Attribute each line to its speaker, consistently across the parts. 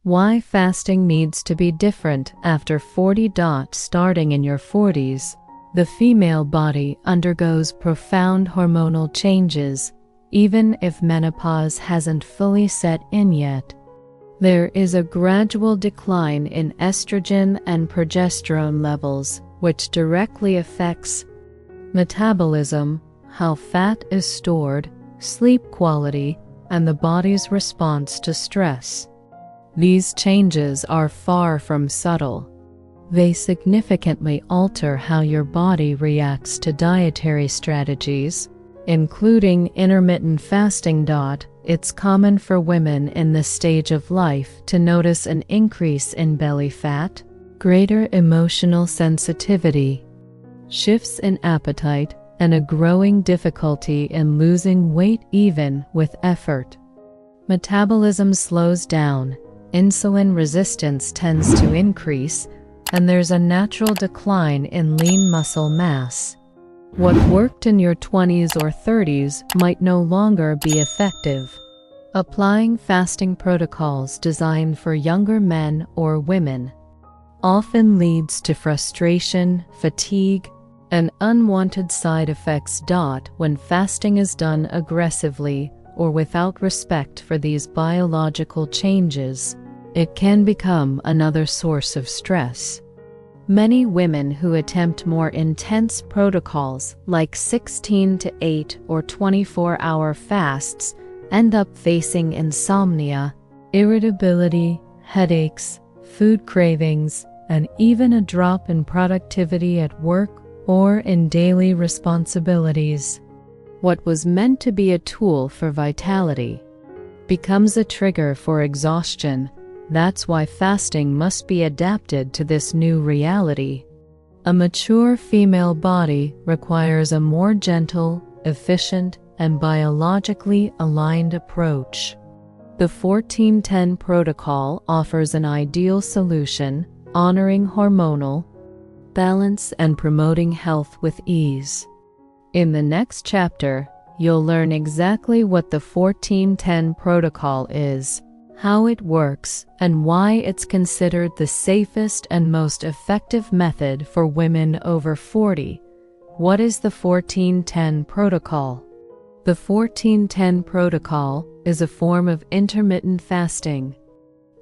Speaker 1: Why fasting needs to be different after 40. Starting in your 40s, the female body undergoes profound hormonal changes, even if menopause hasn't fully set in yet. There is a gradual decline in estrogen and progesterone levels, which directly affects metabolism, how fat is stored, sleep quality, and the body's response to stress. These changes are far from subtle. They significantly alter how your body reacts to dietary strategies, including intermittent fasting. It's common for women in this stage of life to notice an increase in belly fat, greater emotional sensitivity, shifts in appetite, and a growing difficulty in losing weight even with effort. Metabolism slows down, insulin resistance tends to increase, and there's a natural decline in lean muscle mass. What worked in your 20s or 30s might no longer be effective. Applying fasting protocols designed for younger men or women often leads to frustration, fatigue, and unwanted side effects. When fasting is done aggressively or without respect for these biological changes, it can become another source of stress. Many women who attempt more intense protocols like 16 to 8 or 24-hour fasts end up facing insomnia, irritability, headaches, food cravings, and even a drop in productivity at work or in daily responsibilities. What was meant to be a tool for vitality becomes a trigger for exhaustion. That's why fasting must be adapted to this new reality. A mature female body requires a more gentle, efficient, and biologically aligned approach. The 14-10 protocol offers an ideal solution, honoring hormonal balance and promoting health with ease. In the next chapter, you'll learn exactly what the 14-10 protocol is, how it works, and why it's considered the safest and most effective method for women over 40. What is the 14-10 protocol? The 14-10 protocol is a form of intermittent fasting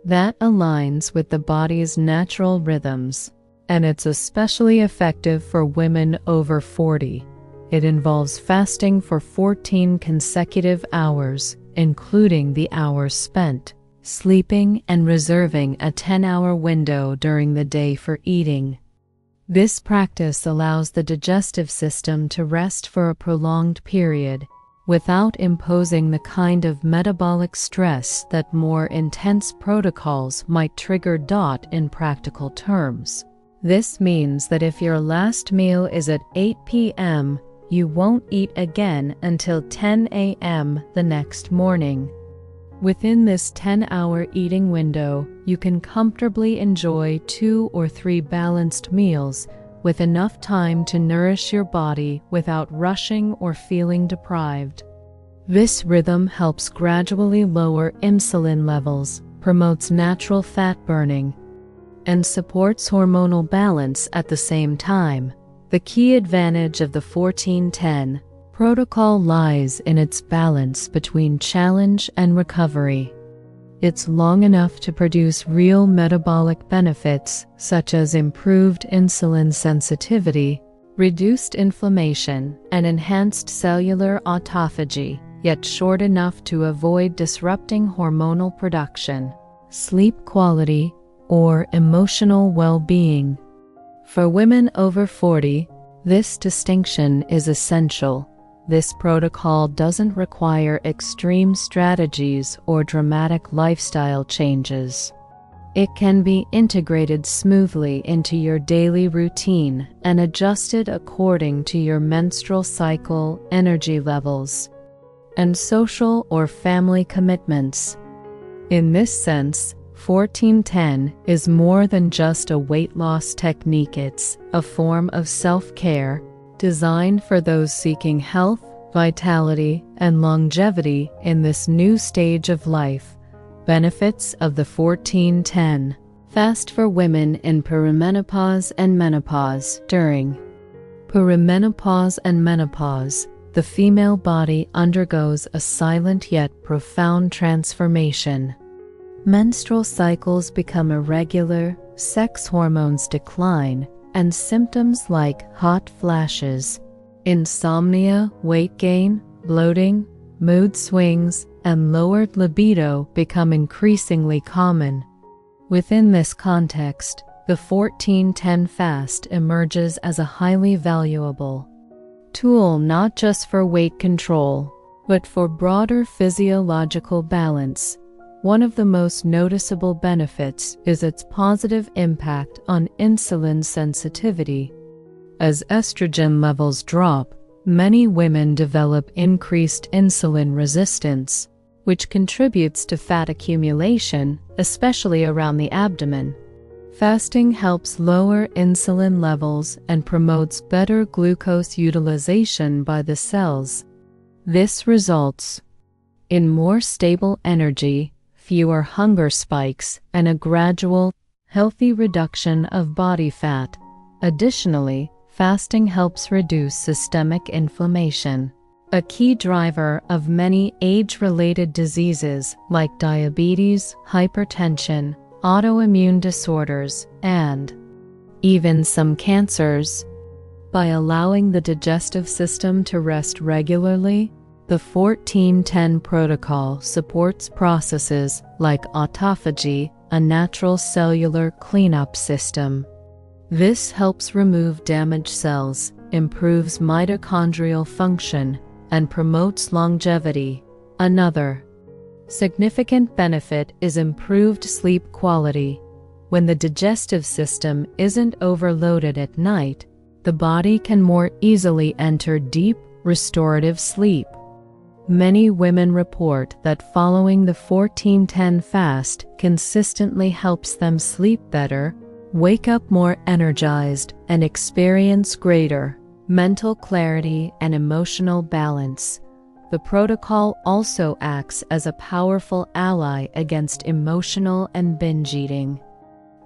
Speaker 1: that aligns with the body's natural rhythms, and it's especially effective for women over 40. It involves fasting for 14 consecutive hours, including the hours spent sleeping and reserving a 10-hour window during the day for eating. This practice allows the digestive system to rest for a prolonged period without imposing the kind of metabolic stress that more intense protocols might trigger. In practical terms, this means that if your last meal is at 8 p.m., you won't eat again until 10 a.m. the next morning. Within this 10-hour eating window, you can comfortably enjoy 2 or 3 balanced meals with enough time to nourish your body without rushing or feeling deprived. This rhythm helps gradually lower insulin levels, promotes natural fat burning, and supports hormonal balance at the same time. The key advantage of the 14-10 protocol lies in its balance between challenge and recovery. It's long enough to produce real metabolic benefits such as improved insulin sensitivity, reduced inflammation, and enhanced cellular autophagy, yet short enough to avoid disrupting hormonal production, sleep quality, or emotional well-being. For women over 40, this distinction is essential. This protocol doesn't require extreme strategies or dramatic lifestyle changes. It can be integrated smoothly into your daily routine and adjusted according to your menstrual cycle, energy levels, and social or family commitments. In this sense, 14-10 is more than just a weight loss technique. It's a form of self-care designed for those seeking health, vitality, and longevity in this new stage of life. Benefits of the 14-10 fast for women in perimenopause and menopause. During perimenopause and menopause, the female body undergoes a silent yet profound transformation. Menstrual cycles become irregular, sex hormones decline, and symptoms like hot flashes, insomnia, weight gain, bloating, mood swings, and lowered libido become increasingly common. Within this context, the 14-10 fast emerges as a highly valuable tool not just for weight control, but for broader physiological balance. One of the most noticeable benefits is its positive impact on insulin sensitivity. As estrogen levels drop, many women develop increased insulin resistance, which contributes to fat accumulation, especially around the abdomen. Fasting helps lower insulin levels and promotes better glucose utilization by the cells. This results in more stable energy, fewer hunger spikes, and a gradual, healthy reduction of body fat. Additionally, fasting helps reduce systemic inflammation, a key driver of many age-related diseases like diabetes, hypertension, autoimmune disorders, and even some cancers. By allowing the digestive system to rest regularly, the 14-10 protocol supports processes like autophagy, a natural cellular cleanup system. This helps remove damaged cells, improves mitochondrial function, and promotes longevity. Another significant benefit is improved sleep quality. When the digestive system isn't overloaded at night, the body can more easily enter deep, restorative sleep. Many women report that following the 14-10 fast consistently helps them sleep better, wake up more energized, and experience greater mental clarity and emotional balance. The protocol also acts as a powerful ally against emotional and binge eating.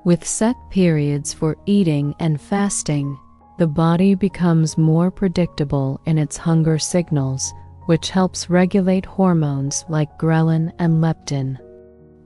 Speaker 1: With set periods for eating and fasting, the body becomes more predictable in its hunger signals, which helps regulate hormones like ghrelin and leptin.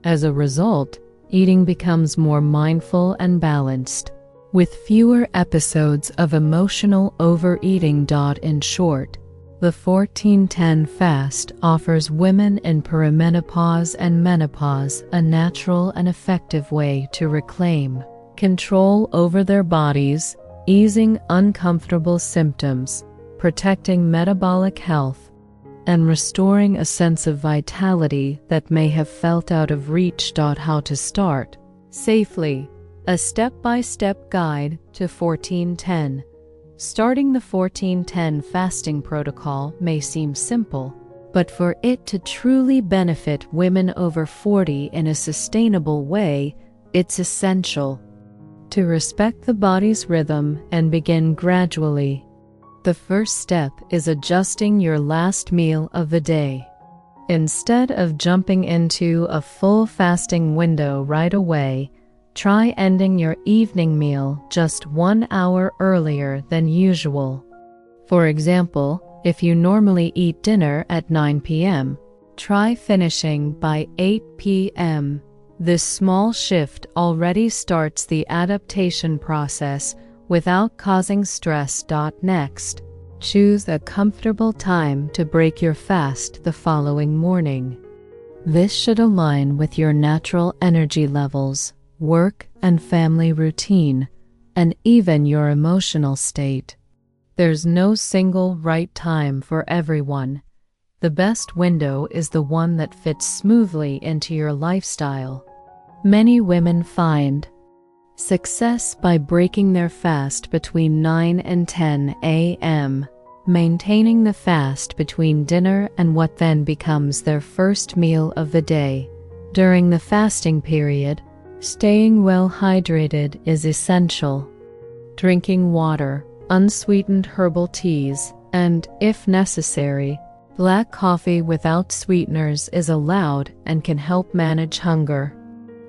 Speaker 1: As a result, eating becomes more mindful and balanced, with fewer episodes of emotional overeating. In short, the 14-10 fast offers women in perimenopause and menopause a natural and effective way to reclaim control over their bodies, easing uncomfortable symptoms, protecting metabolic health, and restoring a sense of vitality that may have felt out of reach. How to start safely. A step-by-step guide to 14-10. Starting the 14-10 fasting protocol may seem simple, but for it to truly benefit women over 40 in a sustainable way, it's essential to respect the body's rhythm and begin gradually. The first step is adjusting your last meal of the day. Instead of jumping into a full fasting window right away, try ending your evening meal just 1 hour earlier than usual. For example, if you normally eat dinner at 9 p.m., try finishing by 8 p.m. This small shift already starts the adaptation process without causing stress. Next, choose a comfortable time to break your fast the following morning. This should align with your natural energy levels, work and family routine, and even your emotional state. There's no single right time for everyone. The best window is the one that fits smoothly into your lifestyle. Many women find success by breaking their fast between 9 and 10 a.m., maintaining the fast between dinner and what then becomes their first meal of the day. During the fasting period, staying well hydrated is essential. Drinking water, unsweetened herbal teas, and, if necessary, Black coffee without sweeteners is allowed and can help manage hunger.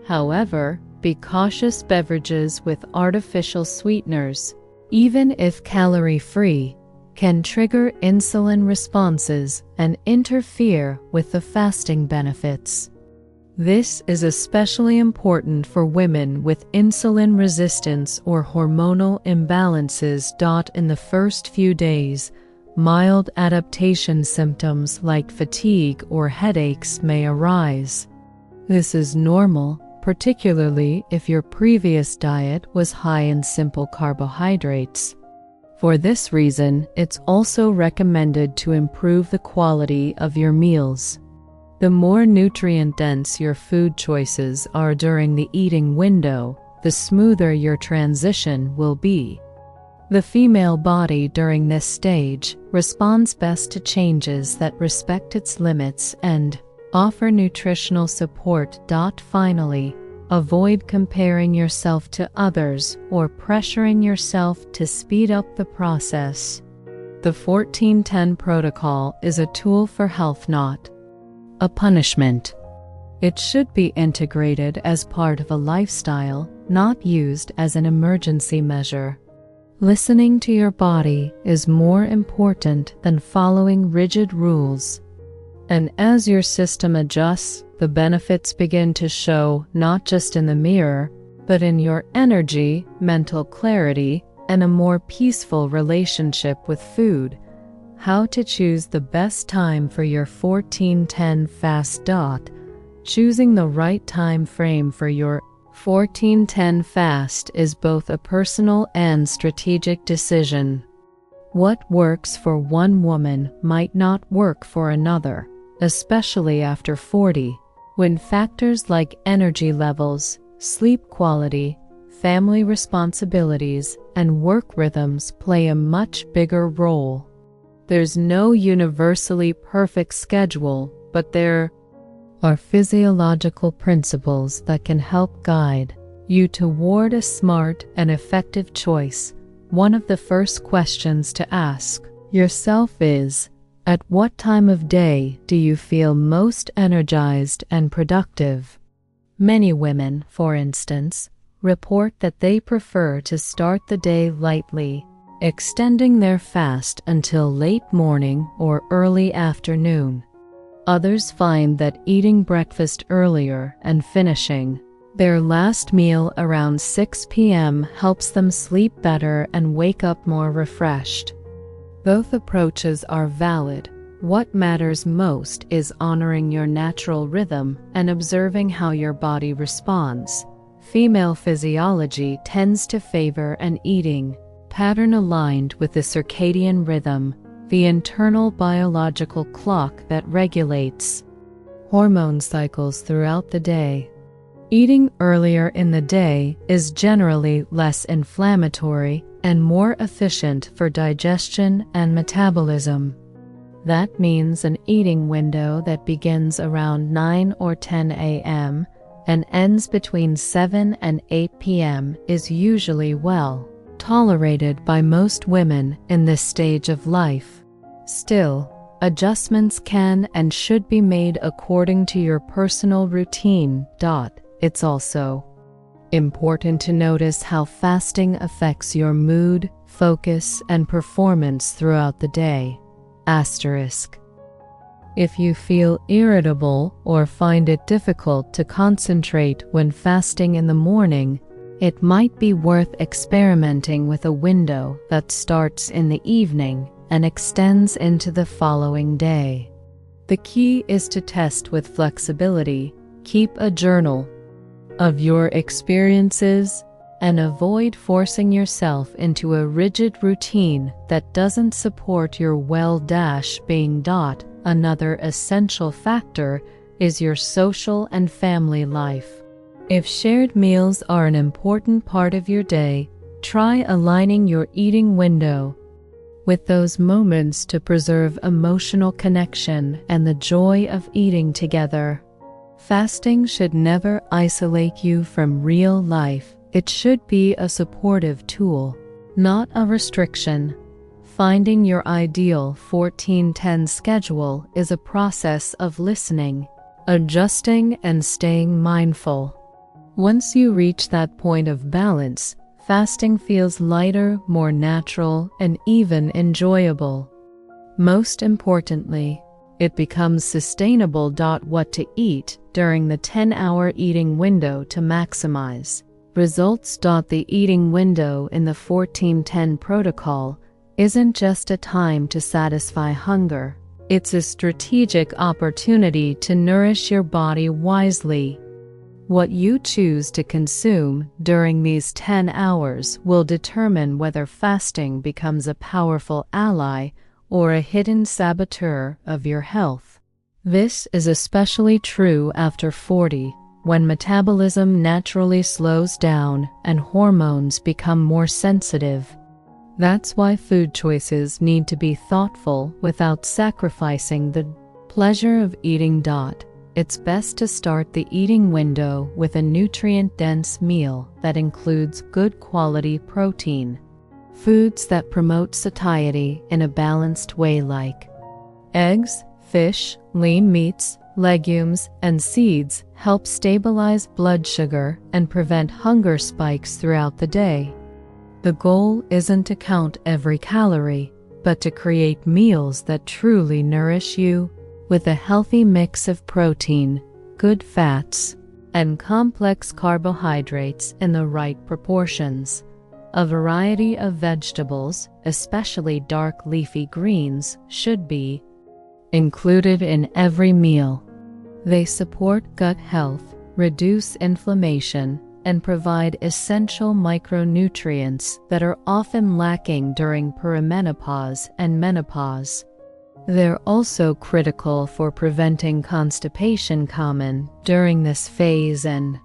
Speaker 1: However, be cautious. Beverages with artificial sweeteners, even if calorie-free, can trigger insulin responses and interfere with the fasting benefits. This is especially important for women with insulin resistance or hormonal imbalances. In the first few days, mild adaptation symptoms like fatigue or headaches may arise. This is normal, particularly if your previous diet was high in simple carbohydrates. For this reason, it's also recommended to improve the quality of your meals. The more nutrient-dense your food choices are during the eating window, the smoother your transition will be. The female body during this stage responds best to changes that respect its limits and offer nutritional support. Finally, avoid comparing yourself to others or pressuring yourself to speed up the process. The 14-10 protocol is a tool for health, not a punishment. It should be integrated as part of a lifestyle, not used as an emergency measure. Listening to your body is more important than following rigid rules. And as your system adjusts, the benefits begin to show not just in the mirror, but in your energy, mental clarity, and a more peaceful relationship with food. How to choose the best time for your 14-10 fast. Choosing the right time frame for your 14-10 fast is both a personal and strategic decision. What works for one woman might not work for another, especially after 40, when factors like energy levels, sleep quality, family responsibilities, and work rhythms play a much bigger role. There's no universally perfect schedule, but there are physiological principles that can help guide you toward a smart and effective choice. One of the first questions to ask yourself is, at what time of day do you feel most energized and productive? Many women, for instance, report that they prefer to start the day lightly, extending their fast until late morning or early afternoon. Others find that eating breakfast earlier and finishing their last meal around 6 p.m. helps them sleep better and wake up more refreshed. Both approaches are valid. What matters most is honoring your natural rhythm and observing how your body responds. Female physiology tends to favor an eating pattern aligned with the circadian rhythm, the internal biological clock that regulates hormone cycles throughout the day. Eating earlier in the day is generally less inflammatory and more efficient for digestion and metabolism. That means an eating window that begins around 9 or 10 a.m. and ends between 7 and 8 p.m. is usually well tolerated by most women in this stage of life. Still, adjustments can and should be made according to your personal routine. It's also important to notice how fasting affects your mood, focus, and performance throughout the day. If you feel irritable or find it difficult to concentrate when fasting in the morning, it might be worth experimenting with a window that starts in the evening and extends into the following day. The key is to test with flexibility, keep a journal of your experiences, and avoid forcing yourself into a rigid routine that doesn't support your well-being. Another essential factor is your social and family life. If shared meals are an important part of your day, try aligning your eating window with those moments to preserve emotional connection and the joy of eating together. Fasting should never isolate you from real life. It should be a supportive tool, not a restriction. Finding your ideal 14-10 schedule is a process of listening, adjusting, and staying mindful. Once you reach that point of balance, fasting feels lighter, more natural, and even enjoyable. Most importantly, it becomes sustainable. What to eat during the 10-hour eating window to maximize results. The eating window in the 14-10 protocol isn't just a time to satisfy hunger. It's a strategic opportunity to nourish your body wisely. What you choose to consume during these 10 hours will determine whether fasting becomes a powerful ally or a hidden saboteur of your health. This is especially true after 40, when metabolism naturally slows down and hormones become more sensitive. That's why food choices need to be thoughtful without sacrificing the pleasure of eating. It's best to start the eating window with a nutrient-dense meal that includes good quality protein. Foods that promote satiety in a balanced way like eggs, fish, lean meats, legumes, and seeds help stabilize blood sugar and prevent hunger spikes throughout the day. The goal isn't to count every calorie, but to create meals that truly nourish you with a healthy mix of protein, good fats, and complex carbohydrates in the right proportions. A variety of vegetables, especially dark leafy greens, should be included in every meal. They support gut health, reduce inflammation, and provide essential micronutrients that are often lacking during perimenopause and menopause. They're also critical for preventing constipation common during this phase and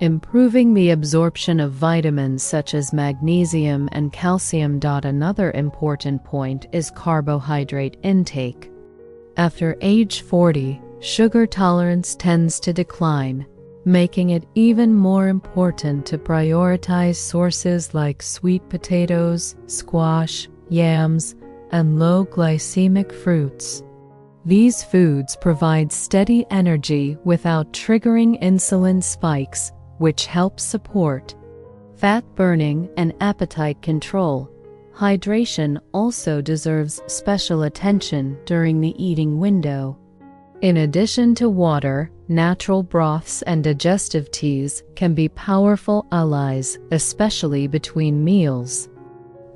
Speaker 1: improving the absorption of vitamins such as magnesium and calcium. Another important point is carbohydrate intake. After age 40, sugar tolerance tends to decline, making it even more important to prioritize sources like sweet potatoes, squash, yams, and low glycemic fruits. These foods provide steady energy without triggering insulin spikes, which helps support fat burning and appetite control. Hydration also deserves special attention during the eating window. In addition to water, natural broths and digestive teas can be powerful allies, especially between meals.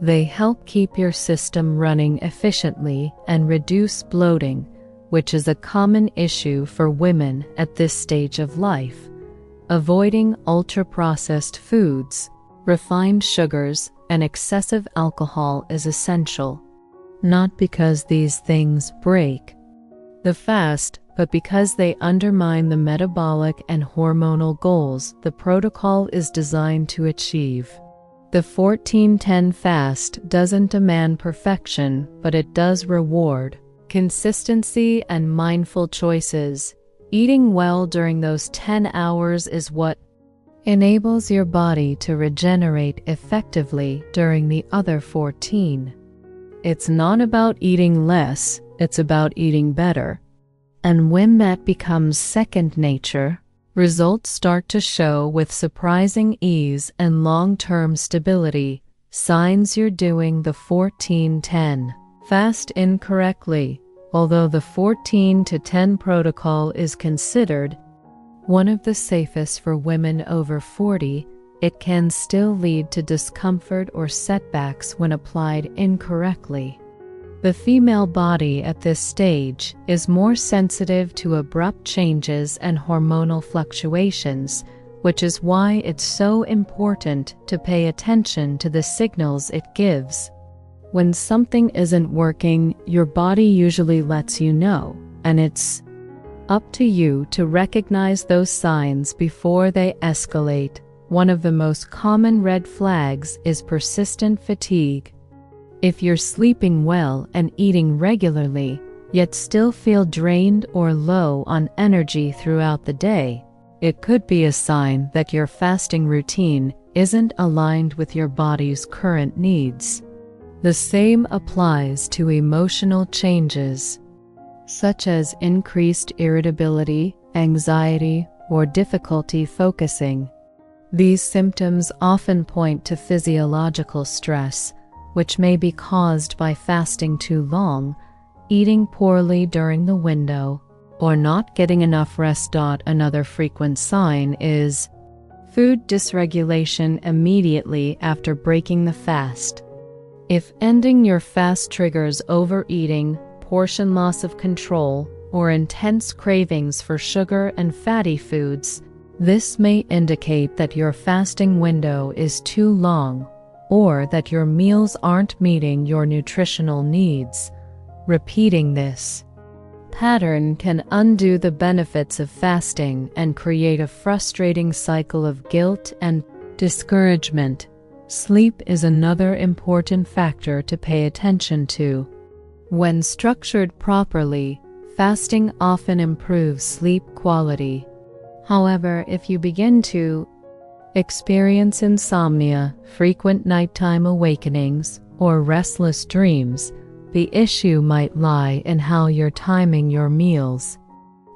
Speaker 1: They help keep your system running efficiently and reduce bloating, which is a common issue for women at this stage of life. Avoiding ultra-processed foods, refined sugars, and excessive alcohol is essential, not because these things break the fast, but because they undermine the metabolic and hormonal goals the protocol is designed to achieve. The 14-10 fast doesn't demand perfection, but it does reward consistency and mindful choices. Eating well during those 10 hours is what enables your body to regenerate effectively during the other 14. It's not about eating less, it's about eating better. And when that becomes second nature, results start to show with surprising ease and long-term stability. Signs you're doing the 14-10 fast incorrectly. Although the 14-10 protocol is considered one of the safest for women over 40, it can still lead to discomfort or setbacks when applied incorrectly. The female body at this stage is more sensitive to abrupt changes and hormonal fluctuations, which is why it's so important to pay attention to the signals it gives. When something isn't working, your body usually lets you know, and it's up to you to recognize those signs before they escalate. One of the most common red flags is persistent fatigue. If you're sleeping well and eating regularly, yet still feel drained or low on energy throughout the day, it could be a sign that your fasting routine isn't aligned with your body's current needs. The same applies to emotional changes, such as increased irritability, anxiety, or difficulty focusing. These symptoms often point to physiological stress, which may be caused by fasting too long, eating poorly during the window, or not getting enough rest. Another frequent sign is food dysregulation immediately after breaking the fast. If ending your fast triggers overeating, portion loss of control, or intense cravings for sugar and fatty foods, this may indicate that your fasting window is too long or that your meals aren't meeting your nutritional needs. Repeating this pattern can undo the benefits of fasting and create a frustrating cycle of guilt and discouragement. Sleep is another important factor to pay attention to. When structured properly, fasting often improves sleep quality. However, if you begin to experience insomnia, frequent nighttime awakenings, or restless dreams, the issue might lie in how you're timing your meals.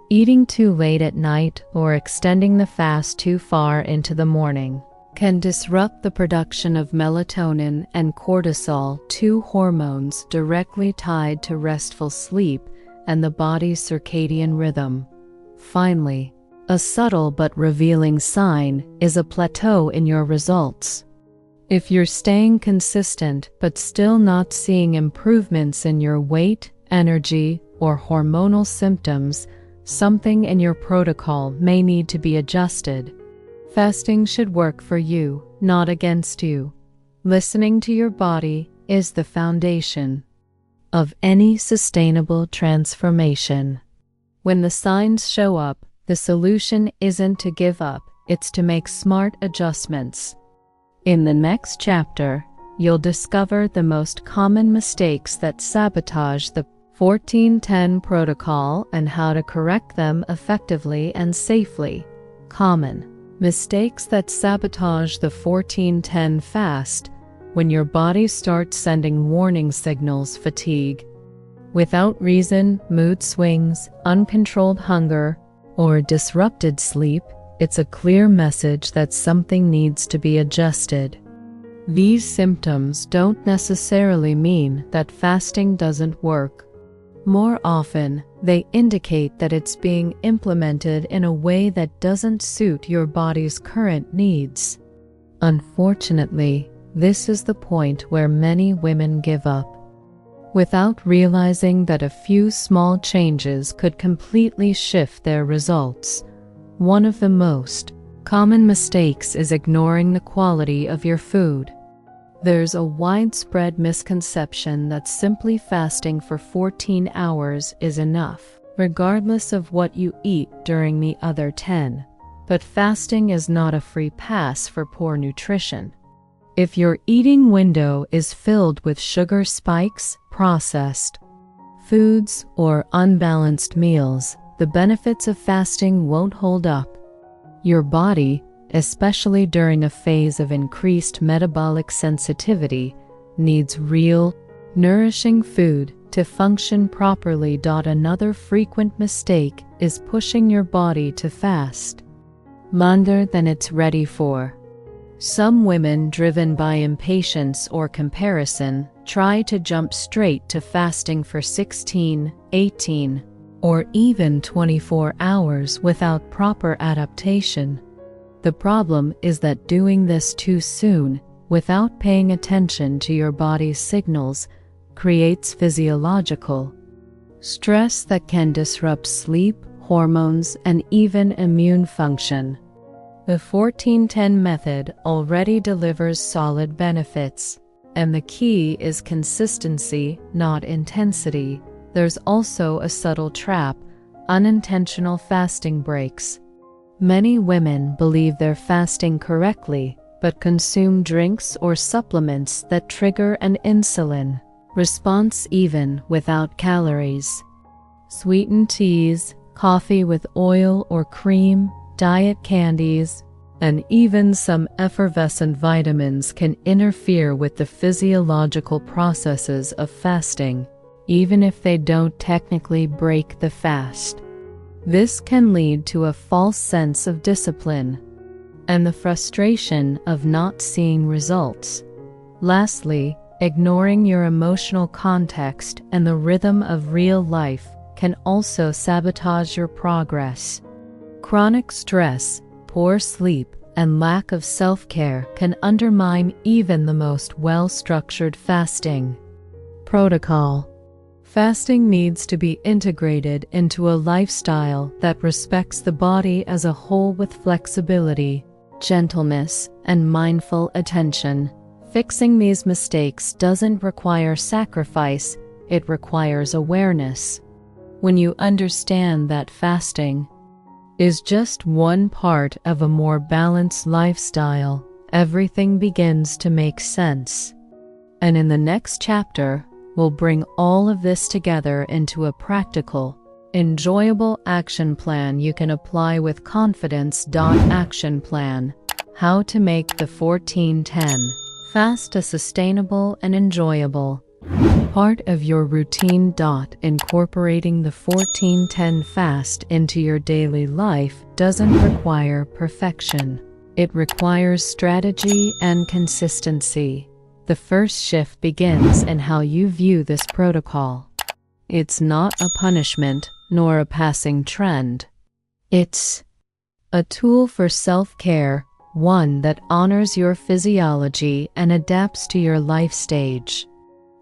Speaker 1: Eating too late at night or extending the fast too far into the morning can disrupt the production of melatonin and cortisol, two hormones directly tied to restful sleep and the body's circadian rhythm. Finally, a subtle but revealing sign is a plateau in your results. If you're staying consistent but still not seeing improvements in your weight, energy, or hormonal symptoms, something in your protocol may need to be adjusted. Fasting should work for you, not against you. Listening to your body is the foundation of any sustainable transformation. When the signs show up, the solution isn't to give up, it's to make smart adjustments. In the next chapter, you'll discover the most common mistakes that sabotage the 1410 protocol and how to correct them effectively and safely. Common mistakes that sabotage the 1410 fast: when your body starts sending warning signals, fatigue without reason, mood swings, uncontrolled hunger, or disrupted sleep, it's a clear message that something needs to be adjusted. These symptoms don't necessarily mean that fasting doesn't work. More often, they indicate that it's being implemented in a way that doesn't suit your body's current needs. Unfortunately, this is the point where many women give up, without realizing that a few small changes could completely shift their results. One of the most common mistakes is ignoring the quality of your food. There's a widespread misconception that simply fasting for 14 hours is enough, regardless of what you eat during the other 10. But fasting is not a free pass for poor nutrition. If your eating window is filled with sugar spikes, processed foods, or unbalanced meals, the benefits of fasting won't hold up. Your body, especially during a phase of increased metabolic sensitivity, needs real, nourishing food to function properly. Another frequent mistake is pushing your body to fast longer than it's ready for. Some women, driven by impatience or comparison, try to jump straight to fasting for 16, 18, or even 24 hours without proper adaptation. The problem is that doing this too soon, without paying attention to your body's signals, creates physiological stress that can disrupt sleep, hormones, and even immune function. The 1410 method already delivers solid benefits, and the key is consistency, not intensity. There's also a subtle trap: unintentional fasting breaks. Many women believe they're fasting correctly, but consume drinks or supplements that trigger an insulin response even without calories. Sweetened teas, coffee with oil or cream, diet candies, and even some effervescent vitamins can interfere with the physiological processes of fasting, even if they don't technically break the fast. This can lead to a false sense of discipline and the frustration of not seeing results. Lastly, ignoring your emotional context and the rhythm of real life can also sabotage your progress. Chronic stress, poor sleep, and lack of self-care can undermine even the most well-structured fasting protocol. Fasting needs to be integrated into a lifestyle that respects the body as a whole with flexibility, gentleness, and mindful attention. Fixing these mistakes doesn't require sacrifice, it requires awareness. When you understand that fasting is just one part of a more balanced lifestyle, everything begins to make sense. And in the next chapter, we'll bring all of this together into a practical, enjoyable action plan you can apply with confidence. Action plan: how to make the 14-10 fast a sustainable and enjoyable part of your routine. Incorporating the 14-10 fast into your daily life doesn't require perfection. It requires strategy and consistency. The first shift begins in how you view this protocol. It's not a punishment nor a passing trend. It's a tool for self-care, one that honors your physiology and adapts to your life stage.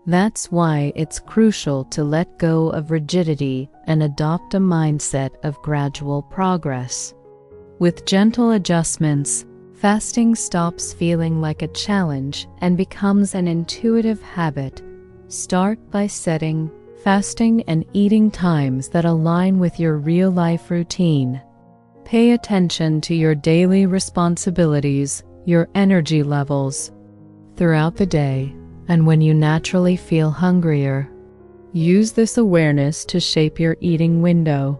Speaker 1: That's why it's crucial to let go of rigidity and adopt a mindset of gradual progress. With gentle adjustments, fasting stops feeling like a challenge and becomes an intuitive habit. Start by setting fasting and eating times that align with your real-life routine. Pay attention to your daily responsibilities, your energy levels throughout the day, and when you naturally feel hungrier. Use this awareness to shape your eating window.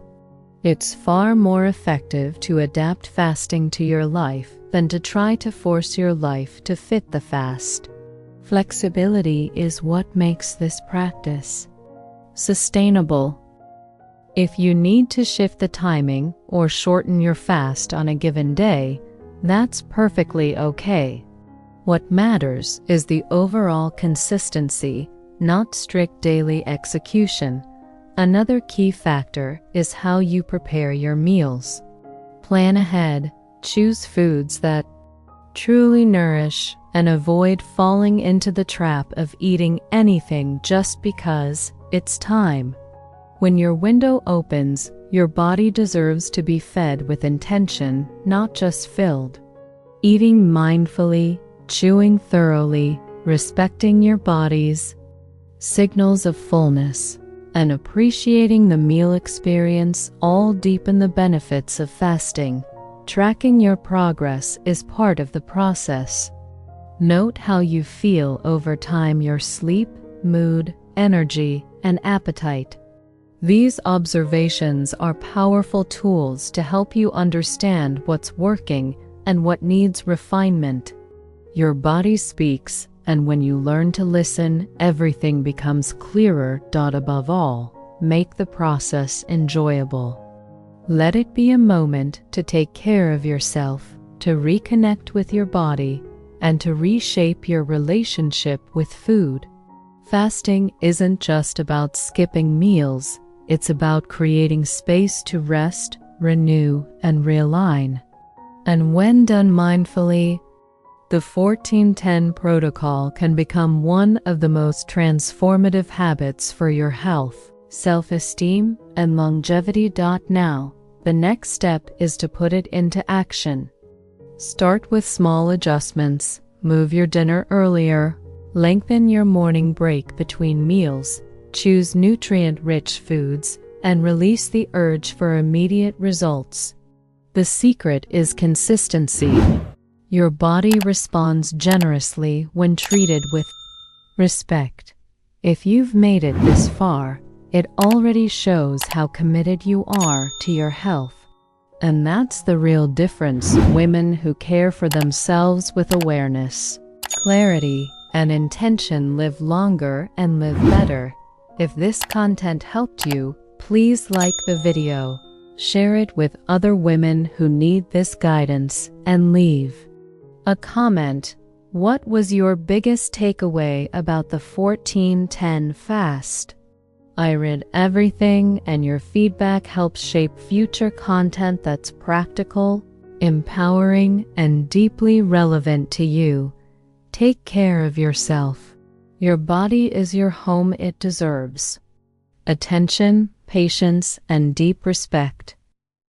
Speaker 1: It's far more effective to adapt fasting to your life than to try to force your life to fit the fast. Flexibility is what makes this practice sustainable. If you need to shift the timing or shorten your fast on a given day, that's perfectly okay. What matters is the overall consistency, not strict daily execution. Another key factor is how you prepare your meals. Plan ahead, choose foods that truly nourish, and avoid falling into the trap of eating anything just because it's time. When your window opens, your body deserves to be fed with intention, not just filled. Eating mindfully, chewing thoroughly, respecting your body's signals of fullness, and appreciating the meal experience all deepen the benefits of fasting. Tracking your progress is part of the process. Note how you feel over time: your sleep, mood, energy, and appetite. These observations are powerful tools to help you understand what's working and what needs refinement. Your body speaks, and when you learn to listen, everything becomes clearer. Above all, make the process enjoyable. Let it be a moment to take care of yourself, to reconnect with your body, and to reshape your relationship with food. Fasting isn't just about skipping meals, it's about creating space to rest, renew, and realign. And when done mindfully, the 14-10 protocol can become one of the most transformative habits for your health, self-esteem, and longevity. Now, the next step is to put it into action. Start with small adjustments. Move your dinner earlier. Lengthen your morning break between meals. Choose nutrient-rich foods, and release the urge for immediate results. The secret is consistency. Your body responds generously when treated with respect. If you've made it this far, it already shows how committed you are to your health. And that's the real difference: women who care for themselves with awareness, clarity, and intention live longer and live better. If this content helped you, please like the video, share it with other women who need this guidance, and leave a comment. What was your biggest takeaway about the 14-10 fast? I read everything, and your feedback helps shape future content that's practical, empowering, and deeply relevant to you. Take care of yourself. Your body is your home. It deserves attention, patience, and deep respect.